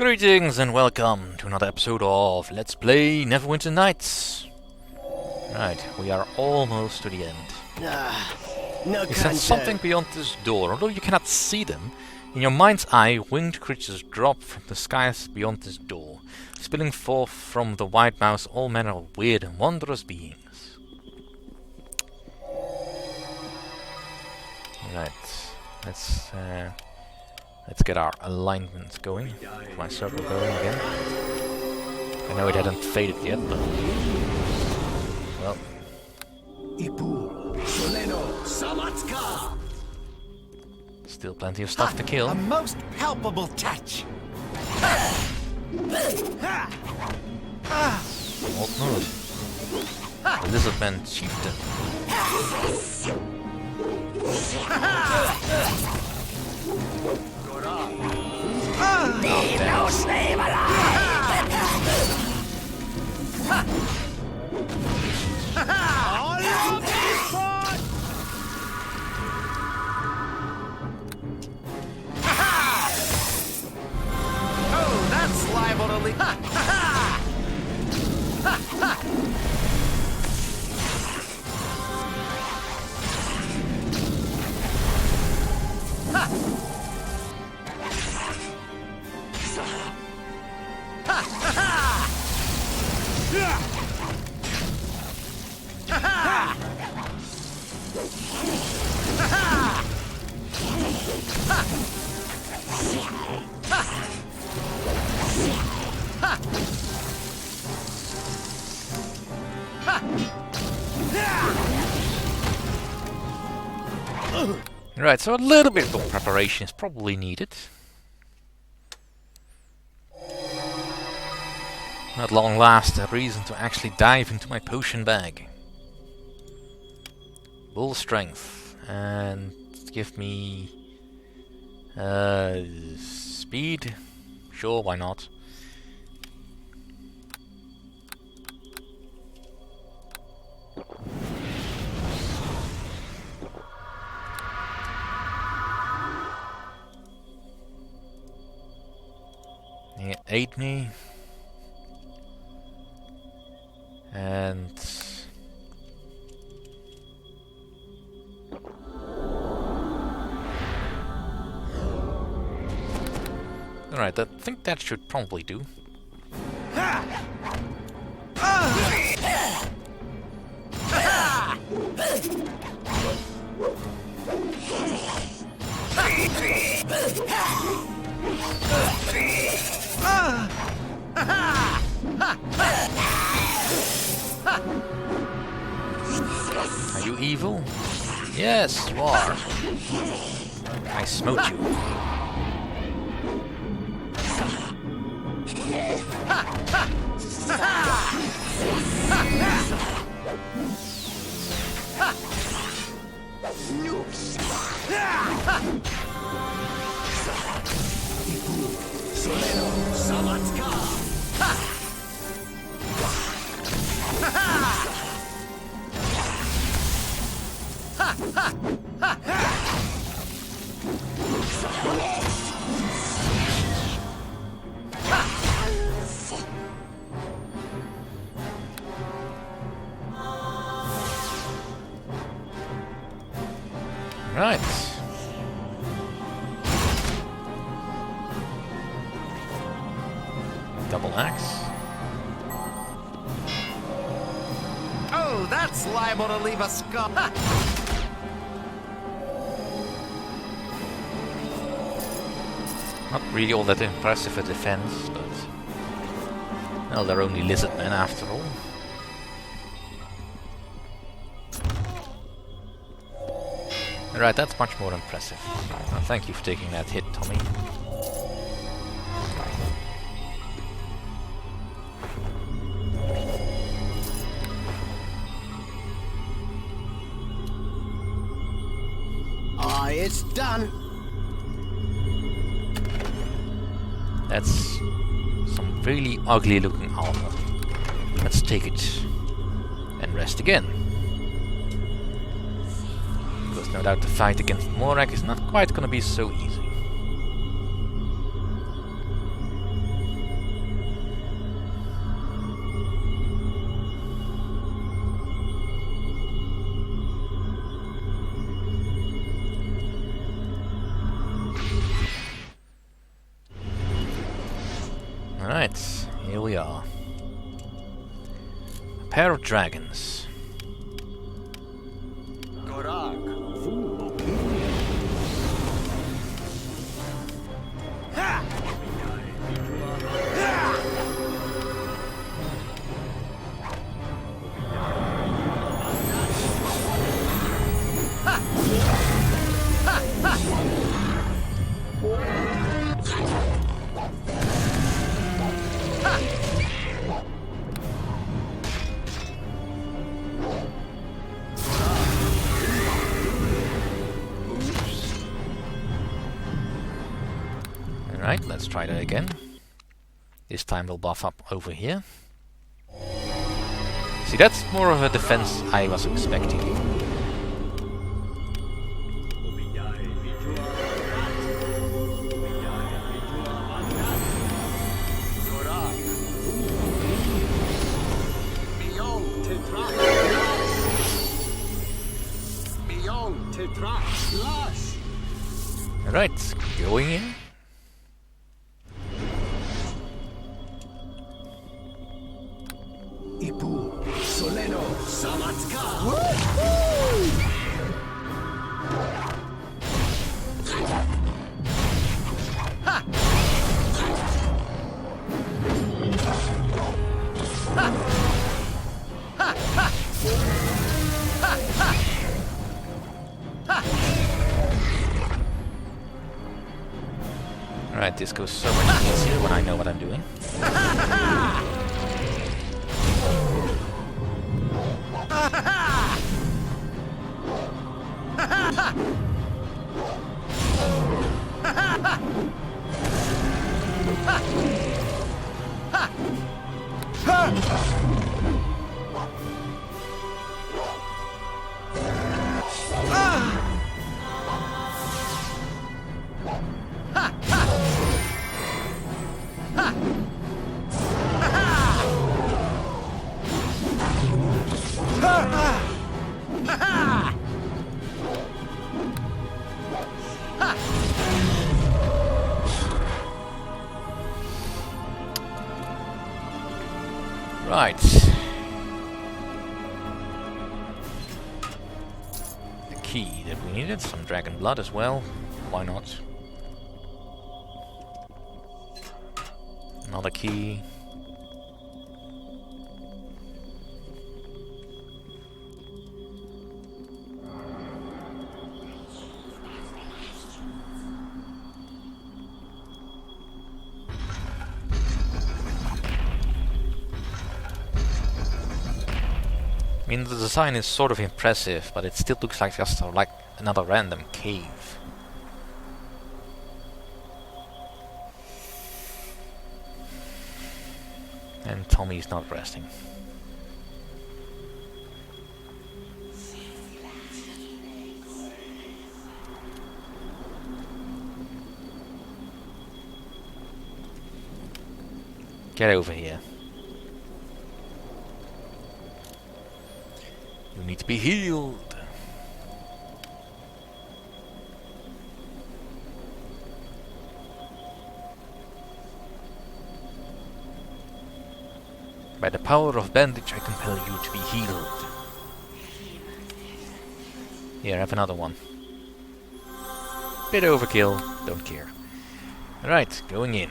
Greetings and welcome to another episode of Let's Play Neverwinter Nights. Right, we are almost to the end. No Is there something beyond this door? Although you cannot see them, in your mind's eye, winged creatures drop from the skies beyond this door, spilling forth from the wide mouths all manner of weird and wondrous beings. Right, let's get our alignments going. Get my circle going again. I know it hadn't faded yet, but well. Still plenty of stuff to kill. A most palpable touch. Old mood. The Lizardman Chieftain. No slave Oh, that's liable to leave. Right, so a little bit of preparation is probably needed. At long last, a reason to actually dive into my potion bag. Bull strength, and give me speed. Sure, why not? Yeah, aid me. And alright, I think that should probably do. Are you evil? Yes, you are. I smote you. Right. Double axe. Oh, that's liable to leave a scar. Not really all that impressive a defense, but well, they're only lizard men after all. Right, that's much more impressive. Well, thank you for taking that hit, Tommy. It's done. That's some really ugly looking armor. Let's take it and rest again. Because no doubt the fight against Morak is not quite gonna be so easy. Alright, here we are. A pair of dragons. Alright, let's try that again. This time we'll buff up over here. See, that's more of a defense I was expecting. Alright, going in. Alright, this goes so much easier when I know what I'm doing. Right. The key that we needed, some dragon blood as well. Why not? Another key. I mean, the design is sort of impressive, but it still looks like just like another random cave. And Tommy's not resting. Get over here. You need to be healed. By the power of bandage, I compel you to be healed. Here, have another one. Bit overkill, don't care. Alright, going in.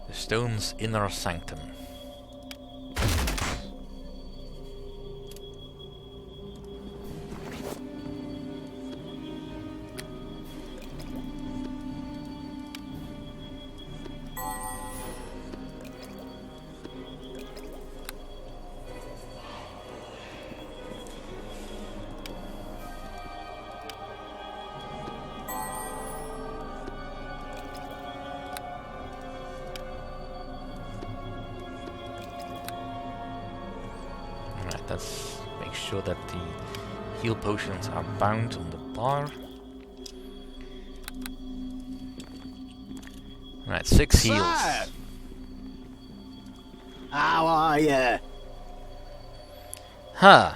The stone's inner sanctum. Let's make sure that the heal potions are bound on the bar. Right, 6 heals. How are you? Huh.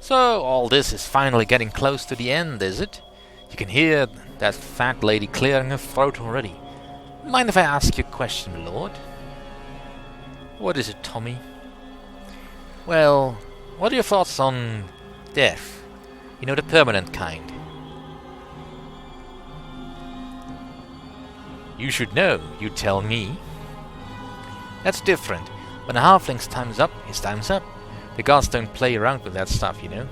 So all this is finally getting close to the end, is it? You can hear that fat lady clearing her throat already. Mind if I ask you a question, my lord? What is it, Tommy? Well, what are your thoughts on death? You know, the permanent kind. You should know, you tell me. That's different. When a halfling's time's up, his time's up. The gods don't play around with that stuff, you know.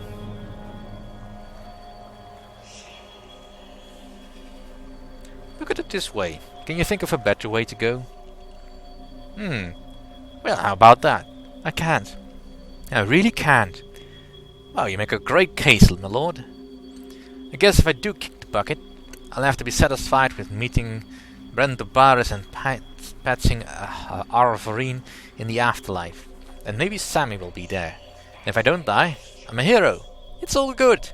Look at it this way. Can you think of a better way to go? Well, how about that? I can't. I really can't. Well, you make a great case, my lord. I guess if I do kick the bucket, I'll have to be satisfied with meeting Brendobaris and patching Arvorine in the afterlife. And maybe Sammy will be there. And if I don't die, I'm a hero. It's all good.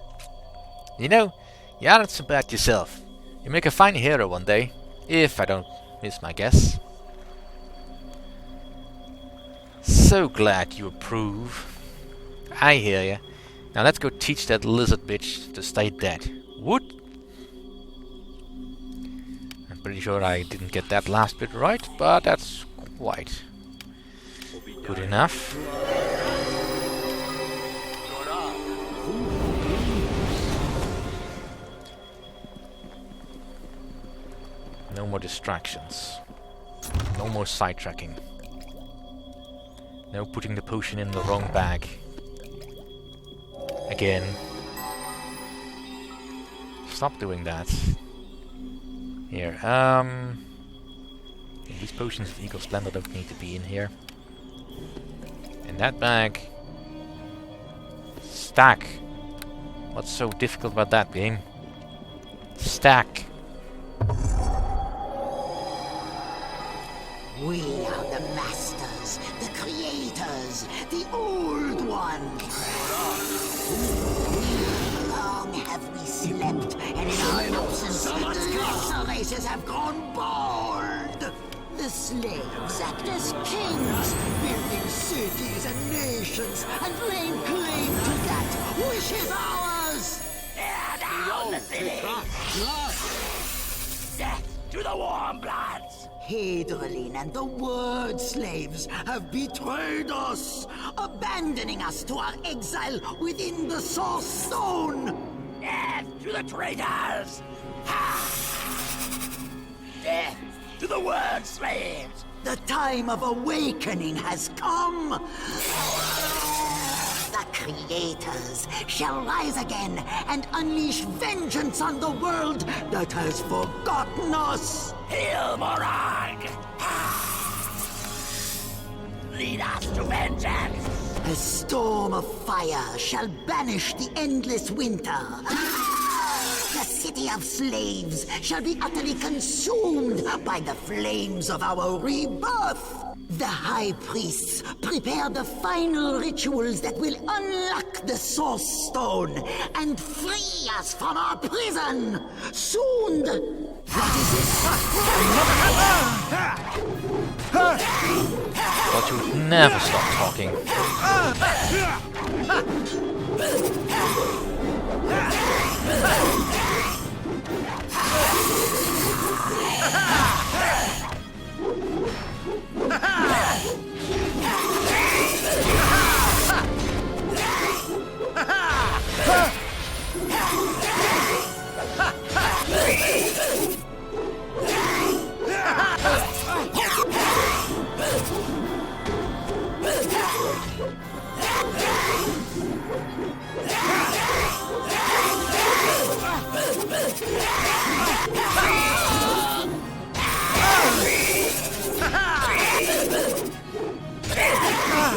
You know, you aren't so bad yourself. You make a fine hero one day, if I don't miss my guess. So glad you approve. I hear ya. Now let's go teach that lizard bitch to stay dead. Would? I'm pretty sure I didn't get that last bit right, but that's quite good enough. No more distractions. No more sidetracking. No putting the potion in the wrong bag. Again. Stop doing that. Here, these potions of Eagle Splendor don't need to be in here. In that bag. Stack. What's so difficult about that game? Stack. We are the masters, the creators, the old ones. Long have we slept, and in our absence, the lesser races have gone bold. The slaves act as kings, building cities and nations, and laying claim to that which is ours. Tear down the city! Death to the warm bloods! Hedrelin and the word slaves have betrayed us, abandoning us to our exile within the Source Stone. Death to the traitors! Death to the word slaves! The time of awakening has come! The creators shall rise again and unleash vengeance on the world that has forgotten us! Hail Morag! Lead us to vengeance! A storm of fire shall banish the endless winter. The city of slaves shall be utterly consumed by the flames of our rebirth. The high priests prepare the final rituals that will unlock the Source Stone and free us from our prison. Soon. What is this? Thought you would never stop talking.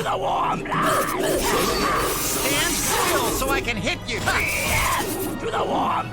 The warm blood! Stand still so I can hit you! To the warm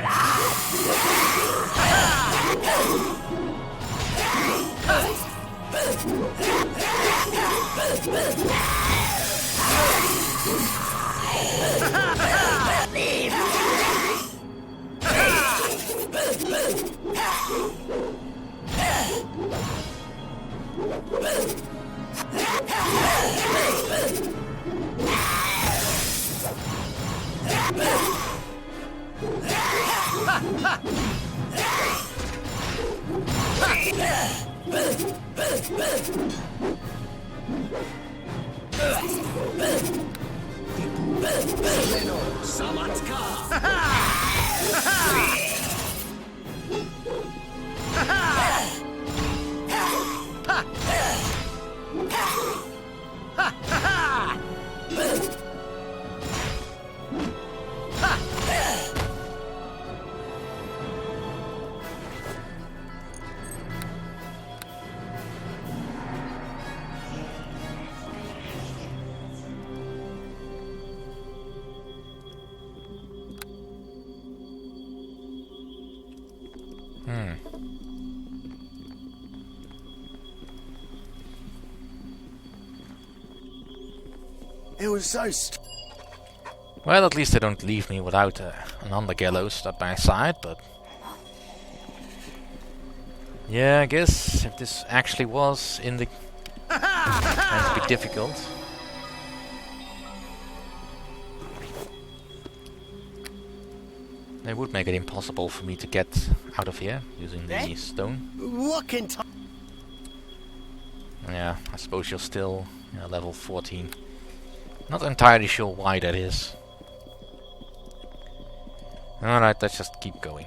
It was so Well, at least they don't leave me without an undergallows at my side, but... Yeah, I guess if this actually was in the... That'd be difficult. They would make it impossible for me to get out of here using the stone. What can Yeah, I suppose you're still level 14. Not entirely sure why that is. Alright, let's just keep going.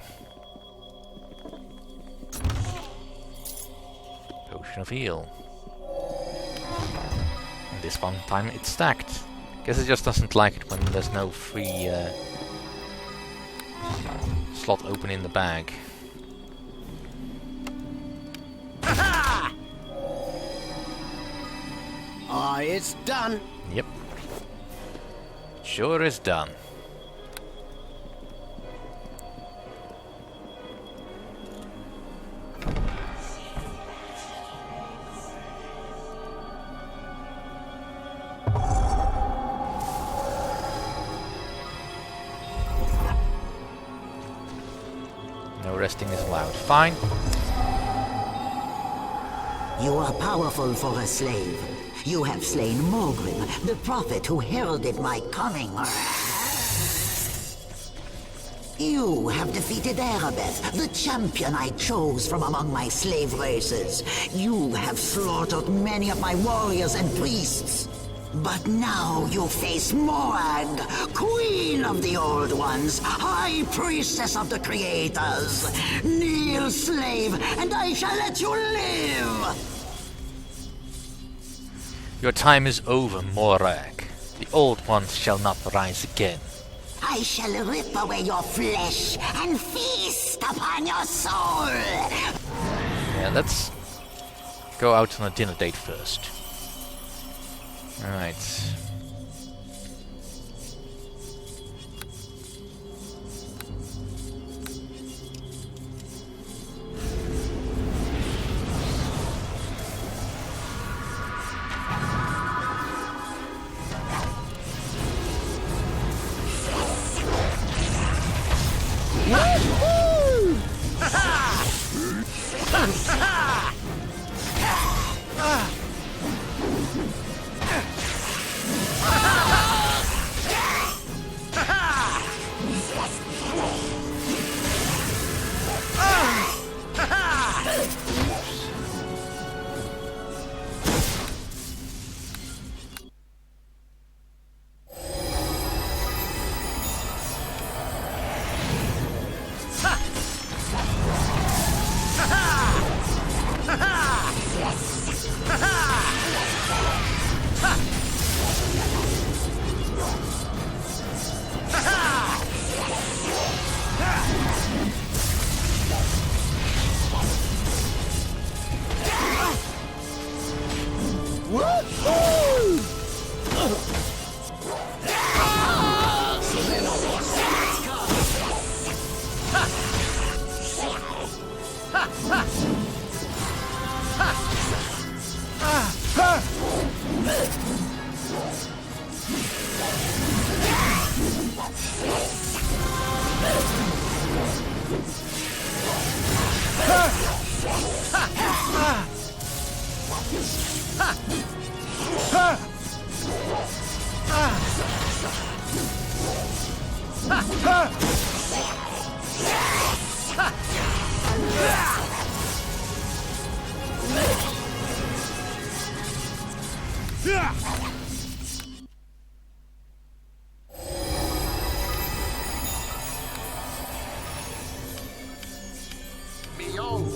Potion of heal. And this one time it's stacked. Guess it just doesn't like it when there's no free slot open in the bag. Ah, it's done. Yep. Sure is done. No resting is allowed. Fine. You are powerful for a slave. You have slain Mogrim, the prophet who heralded my coming. You have defeated Erebeth, the champion I chose from among my slave races. You have slaughtered many of my warriors and priests. But now you face Morag, queen of the Old Ones, high priestess of the creators. Kneel, slave, and I shall let you live! Your time is over, Morag. The Old Ones shall not rise again. I shall rip away your flesh and feast upon your soul! Yeah, let's go out on a dinner date first. Alright.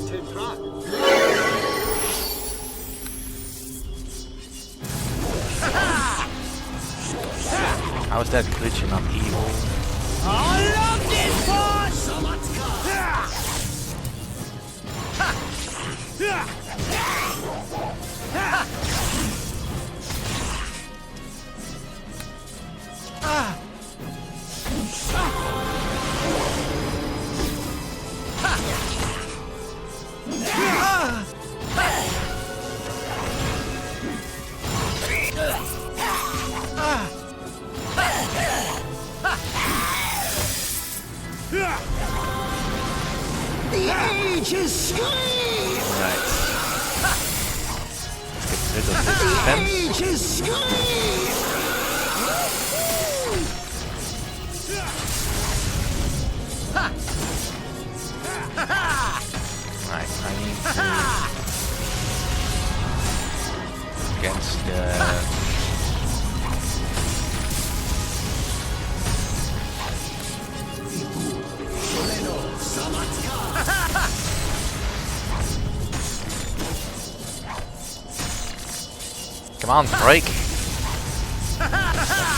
How is that glitch not evil? The ages scream! Right. Let's get rid of this defense. Ages scream! Right, I need to... against the... Come on, break!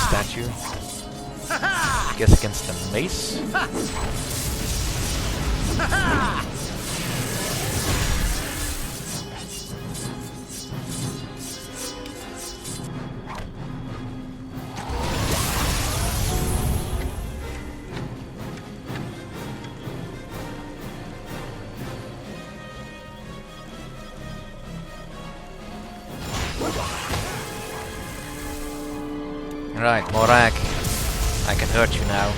Statue. I guess against the mace? Right, Morak. I can hurt you now.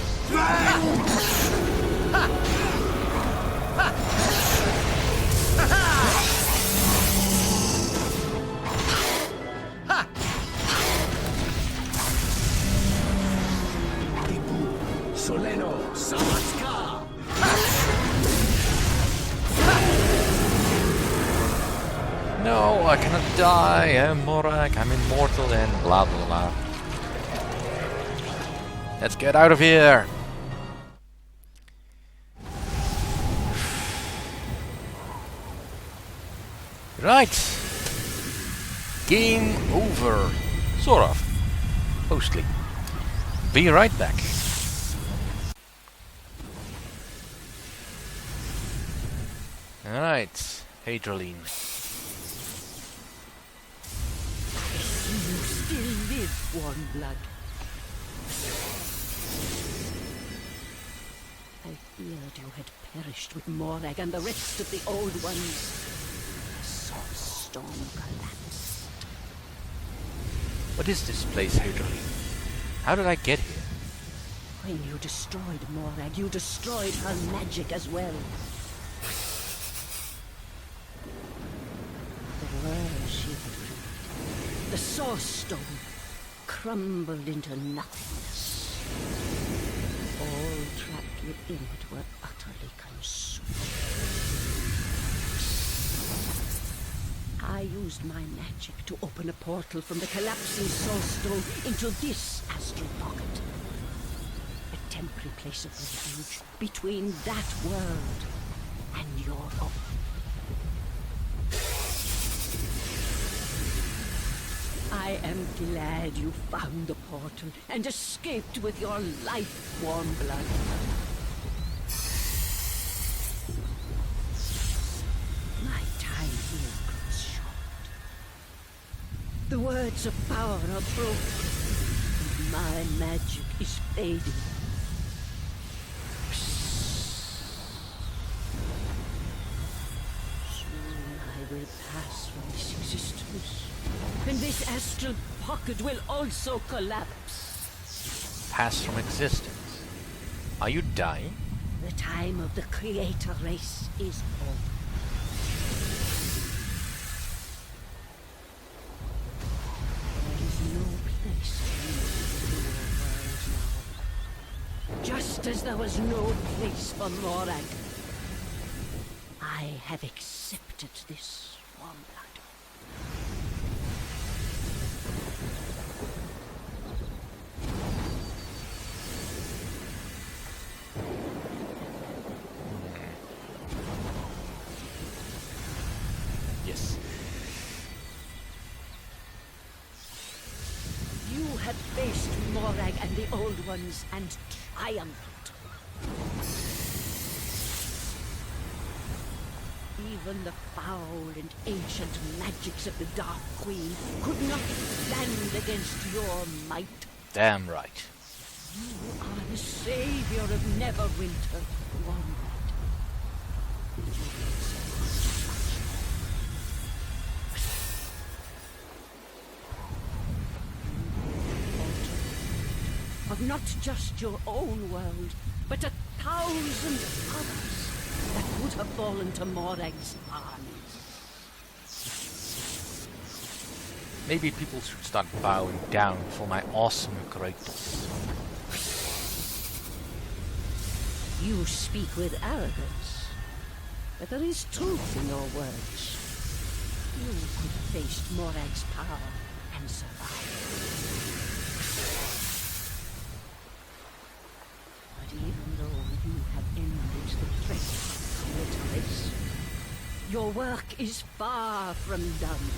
No, I cannot die. I'm Morak. I'm immortal and blah blah blah. Let's get out of here! Right! Game over. Sort of. Mostly. Be right back. Alright, Hadrian. You still live, Warm Blood. I feared you had perished with Morag and the rest of the Old Ones. The Soul Storm collapsed. What is this place, Hadrian? How did I get here? When you destroyed Morag, you destroyed her magic as well. The world she had created, the Source Stone, crumbled into nothingness. All trapped within it were utterly consumed. I used my magic to open a portal from the collapsing Source Stone into this astral pocket. A temporary place of refuge between that world and your own. I am glad you found the portal and escaped with your life, Warm Blood. My time here grows short. The words of power are broken, and my magic is fading. Soon I will pass from this existence. And this astral pocket will also collapse. Pass from existence. Are you dying? The time of the creator race is over. There is no place for me in your world now. Just as there was no place for Morag. I have accepted this, Warm Blood. have faced Morag and the Old Ones and triumphed. Even the foul and ancient magics of the Dark Queen could not stand against your might. Damn right. You are the savior of Neverwinter, Wombat. Of not just your own world, but 1,000 others that would have fallen to Morag's armies. Maybe people should start bowing down for my awesome greatness. You speak with arrogance, but there is truth in your words. You could have faced Morag's power and survived. But even though you have ended the threat of the race, your work is far from done.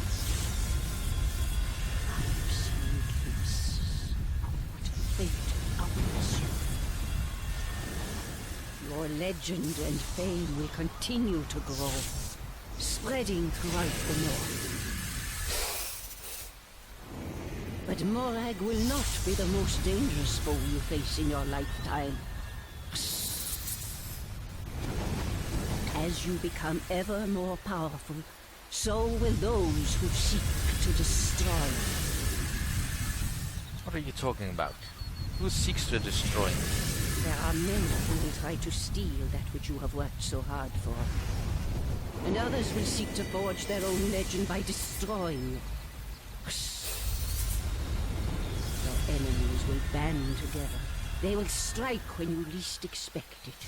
I've seen glimpses of what fate awaits you. Your legend and fame will continue to grow, spreading throughout the north. But Morag will not be the most dangerous foe you face in your lifetime. As you become ever more powerful, so will those who seek to destroy. What are you talking about? Who seeks to destroy me? There are many who will try to steal that which you have worked so hard for. And others will seek to forge their own legend by destroying you. Your enemies will band together. They will strike when you least expect it.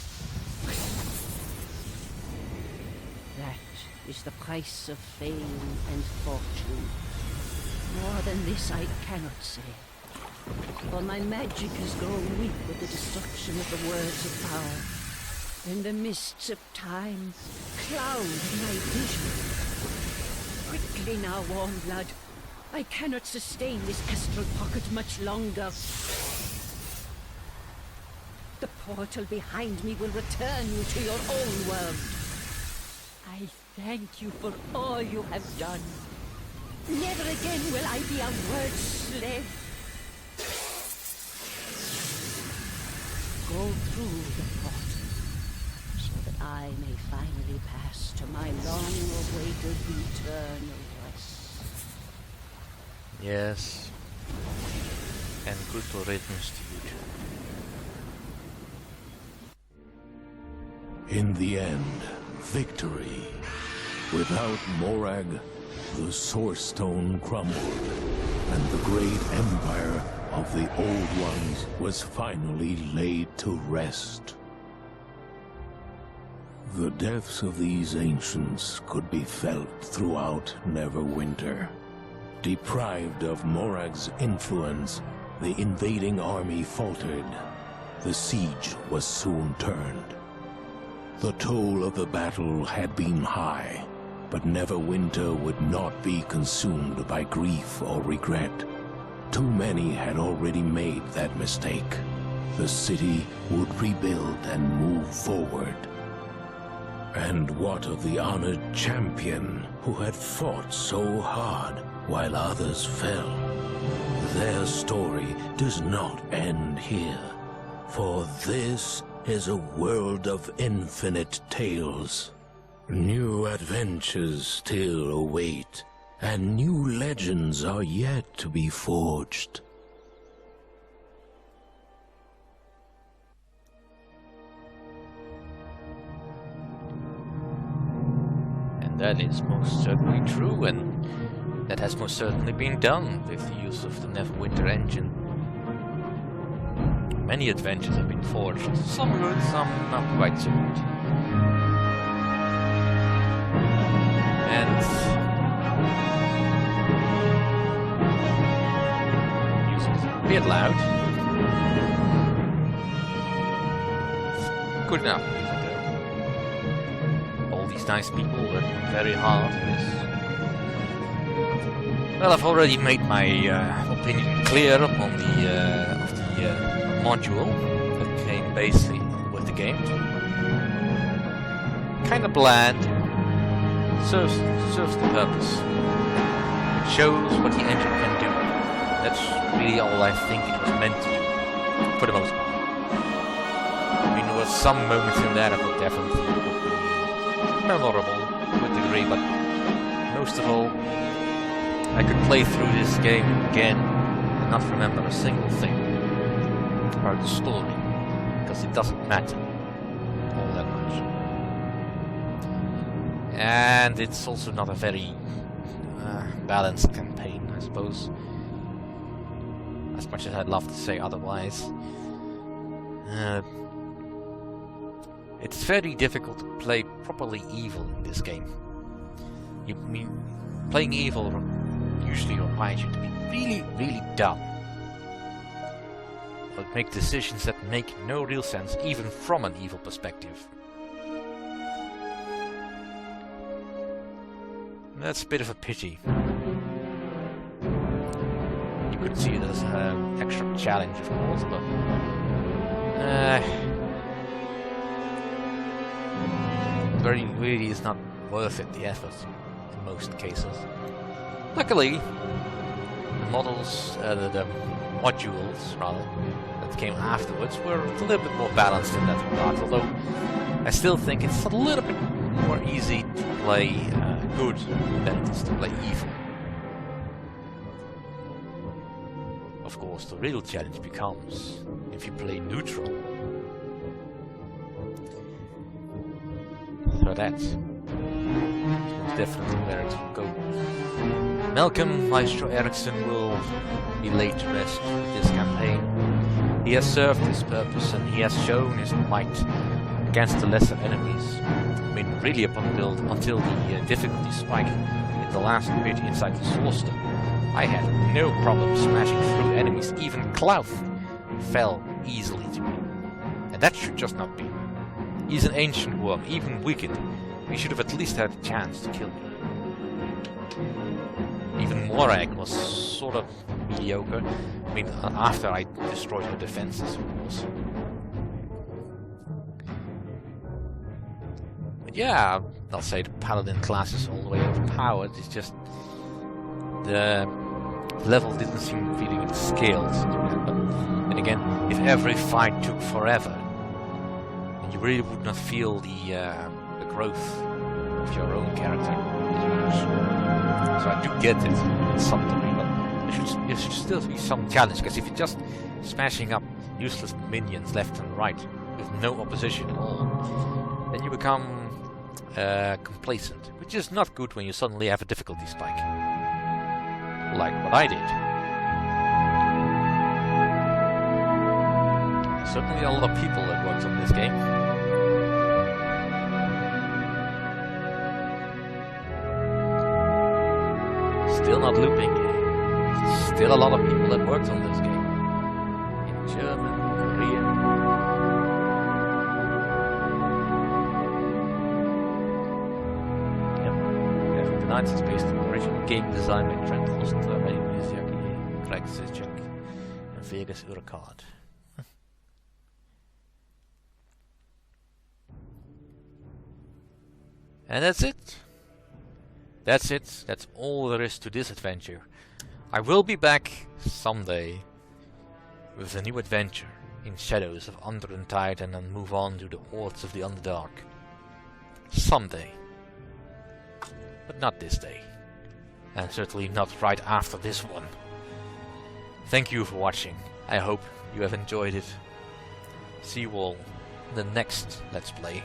That is the price of fame and fortune. More than this I cannot say. For my magic has grown weak with the destruction of the words of power, and the mists of time cloud my vision. Quickly now, warm blood. I cannot sustain this astral pocket much longer. The portal behind me will return you to your own world. I thank you for all you have done. Never again will I be a word slave. Go through the portal, so that I may finally pass to my long-awaited eternal rest. Yes. And good riddance to you too. In the end, victory. Without Morag, the Source Stone crumbled, and the great empire of the Old Ones was finally laid to rest. The deaths of these ancients could be felt throughout Neverwinter. Deprived of Morag's influence, the invading army faltered. The siege was soon turned. The toll of the battle had been high, but Neverwinter would not be consumed by grief or regret. Too many had already made that mistake. The city would rebuild and move forward. And what of the honored champion who had fought so hard while others fell? Their story does not end here, for this is a world of infinite tales. New adventures still await, and new legends are yet to be forged. And that is most certainly true, and that has most certainly been done with the use of the Neverwinter engine. Many adventures have been forged, some good, some not quite so good. And music is a bit loud. Good enough music though. All these nice people working very hard on this. Well, I've already made my opinion clear on the module that came basically with the game. Kind of bland. Serves the purpose. It shows what the engine can do. That's really all I think it was meant to do, for the most part. I mean, there were some moments in there that were definitely memorable to a degree, but most of all, I could play through this game again and not remember a single thing about the story, because it doesn't matter all that much. And it's also not a very balanced campaign, I suppose. As much as I'd love to say otherwise. It's very difficult to play properly evil in this game. Playing evil usually requires you to be really, really dumb. Or make decisions that make no real sense, even from an evil perspective. That's a bit of a pity. You could see it as an extra challenge, of course, but really is not worth it, the effort, in most cases. Luckily, the models, the modules, rather, that came afterwards were a little bit more balanced in that regard, although I still think it's a little bit more easy to play good than it is to play evil. Of course, the real challenge becomes if you play neutral. So that's definitely where it will go. Malcolm, Maestro Erikson, will be laid to rest with this campaign. He has served his purpose and he has shown his might against the lesser enemies. I mean, really until the difficulty spike in the last bit inside the Source Stone, I had no problem smashing through enemies. Even Clouth fell easily to me. And that should just not be. He's an ancient worm, even wicked. We should have at least had a chance to kill him. Even Morag was sort of mediocre. I mean, after I destroyed her defenses, of course. But yeah, I'll say the Paladin class is all the way overpowered. It's just the level didn't seem really with scales to it. But then again, if every fight took forever, then you really would not feel the growth of your own character as much. So I do get it in some degree, but there should still be some challenge, because if you're just smashing up useless minions left and right with no opposition at all, then you become complacent, which is not good when you suddenly have a difficulty spike. Like what I did. Certainly a lot of people that worked on this game. Still not looping. Still a lot of people that worked on this game. In German, Korean. Neverwinter Nights is based on the original game design by Trent Foster, Craig Zizek, and Vegas Urquhart. And that's it. That's it. That's all there is to this adventure. I will be back someday with a new adventure in Shadows of Under and Tide, and then move on to the Hordes of the Underdark. Someday. But not this day. And certainly not right after this one. Thank you for watching. I hope you have enjoyed it. See you all in the next Let's Play.